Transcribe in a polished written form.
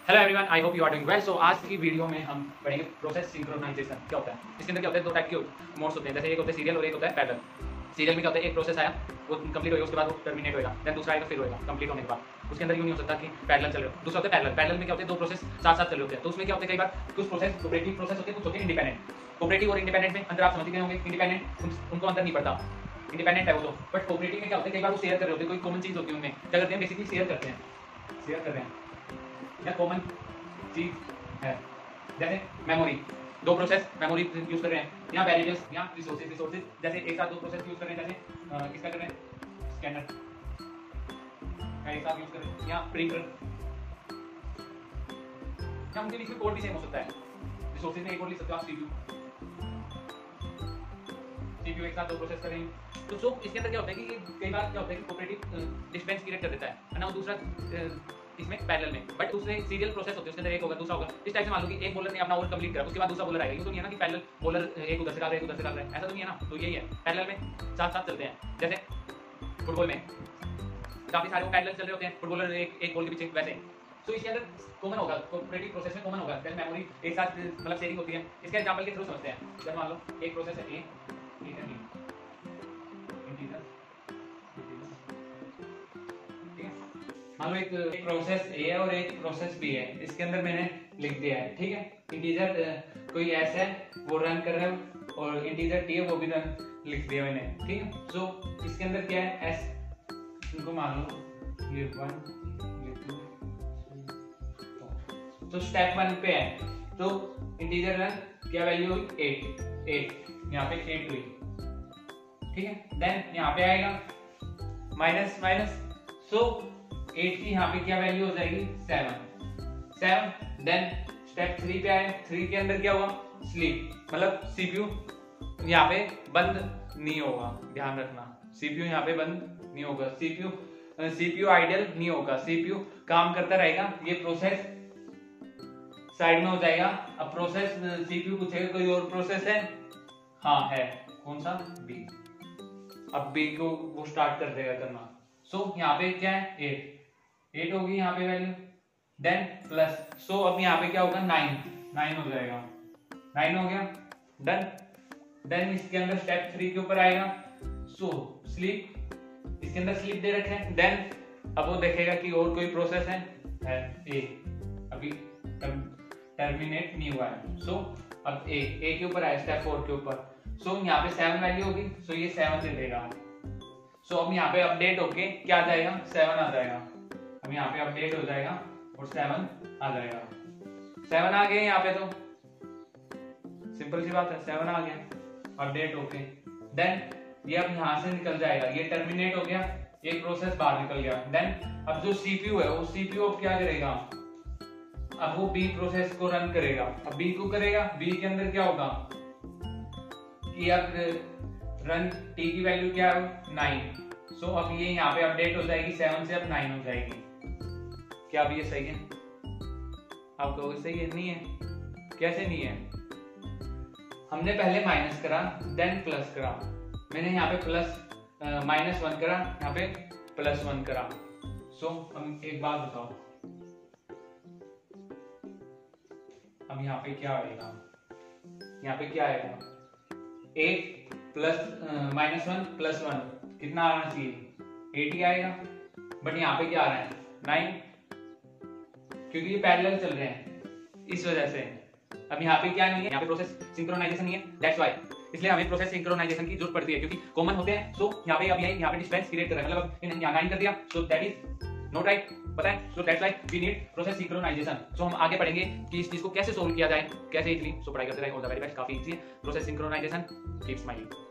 Hello everyone, I hope you are doing well. So आज की video में हम पढ़ेंगे प्रोसेस सिंक्रोनाइजेशन क्या होता है। इसके अंदर क्या होता है, दो टाइप के मोड्स होते हैं, जैसे एक होता है सीरियल और एक होता है पैरेलल। सीरियल में क्या होता है, एक प्रोसेस आया वो कंप्लीट होगा, उसके बाद वो टर्मिनेट होगा, देन दूसरा आएगा फिर होगा कंप्लीट होने के बाद। उसके अंदर यूँ नहीं हो सकता कि पैरेलल चल रहे हो। दूसरा होता है पैरेलल। पैरेलल में क्या होता है, दो प्रोसेस साथ साथ चल रहे होते हैं। तो उसमें क्या होता है, कई बार कुछ प्रोसेस कोऑपरेटिव प्रोसेस होते हैं, कुछ होते हैं इंडिपेंडेंट। कोऑपरेटिव और इंडिपेंडेंट में अंदर आप समझ गए होंगे, इंडिपेंडेंट उनको अंदर नहीं पड़ता, इंडिपेंडेंट है वो तो। बट कोऑपरेटिव में क्या होता है, कई बार वो शेयर कर रहे होते हैं, कोई कॉमन चीज होती है उनमें। क्या करते हैं, बेसिकली शेयर करते हैं, शेयर कर रहे हैं या कॉमन चीज है। जैसे मेमोरी, दो प्रोसेस मेमोरी यूज कर रहे हैं, यहाँ वेरिएबल्स, यहाँ रिसोर्सेज जैसे एक साथ दो प्रोसेस यूज कर रहे हैं। जैसे किसका कर रहे हैं, स्कैनर का एक साथ यूज कर रहे हैं, यहाँ प्रिंटर, यहाँ उनके बीच में कोड भी सेम हो सकता है। रिसोर्सेज में एक कोड लिख सकते हो आप, सीपीयू एक साथ दो प्रोसेस कर रहे हैं। तो सो इसके अंदर क्या होता है कि कई बार क्या होता है कि कोऑपरेटिव डिस्टेंस क्रिएट कर देता है ना, दूसरा इसमें पैरेलल में। बट दूसरे सीरियल प्रोसेस होते हैं, उसके अंदर एक होगा दूसरा होगा। इस टाइप से मान लो कि एक बॉलर ने अपना ओवर कंप्लीट करा, उसके बाद दूसरा बॉलर आएगा। ये तो नहीं है ना कि पैरेलल बॉलर एक उधर से डाल रहा है एक उधर से डाल रहा है, ऐसा तो नहीं है ना। तो यही है, पैरेलल में साथ साथ चलते हैं। जैसे फुटबॉल में काफी सारे पैरेलल चल रहे होते हैं, फुटबॉलर एक बॉल के पीछे वैसे। तो इसके अंदर कॉमन होगा, कोऑपरेटिव प्रोसेस में कॉमन होगा, जैसे मेमोरी एक साथ मतलब शेयरिंग होती है। इसके एग्जांपल के थ्रू समझते हैं। जब मान लो एक प्रोसेस है ए, एक है बी, मान लो एक प्रोसेस ए है और एक प्रोसेस बी है। इसके अंदर मैंने लिख दिया है, ठीक है। इंटीजर कोई एस है वो रन कर रहा है और इंटीजर टी है वो भी रन लिख दिया मैंने, ठीक है। सो इसके अंदर क्या है, एस इनको मान लो ये 1 ये 2 तो स्टेप 1 पे है, तो इंटीजर रन क्या वैल्यू हुई 8 यहाँ पे 8 हुई, ठीक है। देन यहाँ पे आएगा माइनस माइनस, सो 8 की यहाँ पे क्या वैल्यू हो जाएगी 7। देन स्टेप 3 पे आए, 3 के अंदर क्या हुआ, स्लीप, मतलब सीपीयू यहाँ पे बंद नहीं होगा, ध्यान रखना। सीपीयू यहाँ पे बंद नहीं होगा, सीपीयू आइडियल नहीं होगा, सीपीयू काम करता रहेगा। ये प्रोसेस साइड में हो जाएगा। अब प्रोसेस सीपीयू पूछेगा कोई और प्रोसेस है, हाँ है, कौन सा, बी। अब बी को वो स्टार्ट कर देगा करना। सो यहाँ पे क्या है 8 होगी यहाँ पे वैल्यू, देन प्लस, सो अब यहाँ पे क्या होगा 9 हो जाएगा, 9 हो गया, डन। देन इसके अंदर स्टेप 3 के ऊपर आएगा, सो स्लीप, इसके अंदर स्लीप दे रखे हैं। देन अब वो देखेगा कि और कोई प्रोसेस है ए, अभी टर्मिनेट नहीं हुआ है। सो अब ए के ऊपर आया स्टेप 4 के ऊपर, सो यहाँ पे 7 वैल्यू होगी, सो ये 7 दे देगा। सो अब यहाँ पे अपडेट होके क्या आ जाएगा, 7 आ जाएगा। अब यहाँ पे अपडेट हो जाएगा और 7 आ जाएगा। 7 आ गए यहाँ पे, तो सिंपल सी बात है, 7 आ गया अपडेट होके। देन ये अब यहाँ से निकल जाएगा, ये टर्मिनेट हो गया, एक प्रोसेस बाहर निकल गया। देन अब जो सीपीयू है वो सीपीयू अब क्या करेगा, अब वो बी प्रोसेस को रन करेगा। अब बी को करेगा, बी के अंदर क्या होगा कि अब रन टी की वैल्यू क्या है 9। सो अब ये यहाँ पे अपडेट हो जाएगी, 7 से अब 9 हो जाएगी। क्या अब ये सही है, आप कहोगे सही है, नहीं है, कैसे नहीं है। हमने पहले माइनस करा देन प्लस करा, मैंने यहाँ पे प्लस -1 करा, यहाँ पे +1 करा। सो हम एक बात बताओ, अब यहाँ पे क्या आएगा, यहाँ पे क्या आएगा 8 प्लस -1 कितना आना चाहिए 8 ही आएगा। बट यहाँ पे क्या आ रहा है 9, क्योंकि ये पैरेलल चल रहे हैं इस वजह से। अब यहाँ पे क्या नहीं है, यहाँ पे प्रोसेस सिंक्रोनाइजेशन नहीं है, दैट्स व्हाई, इसलिए हमें प्रोसेस सिंक्रोनाइजेशन की जरूरत पड़ती है, क्योंकि कॉमन होते हैं। सो यहाँ पे अब यहाँ पे डिस्टेंस क्रिएट कर रहा है, मतलब यहाँ 9 कर दिया, so that is not right, पता है। So that's why we need process synchronization. So हम आगे पढ़ेंगे कि इस चीज को कैसे सोल्व किया जाए, कैसे इजीली। सो पढ़ाई करते रहे, ऑल द वेरी बेस्ट, काफी इजी है प्रोसेस सिंक्रोनाइजेशन। Keep smiling.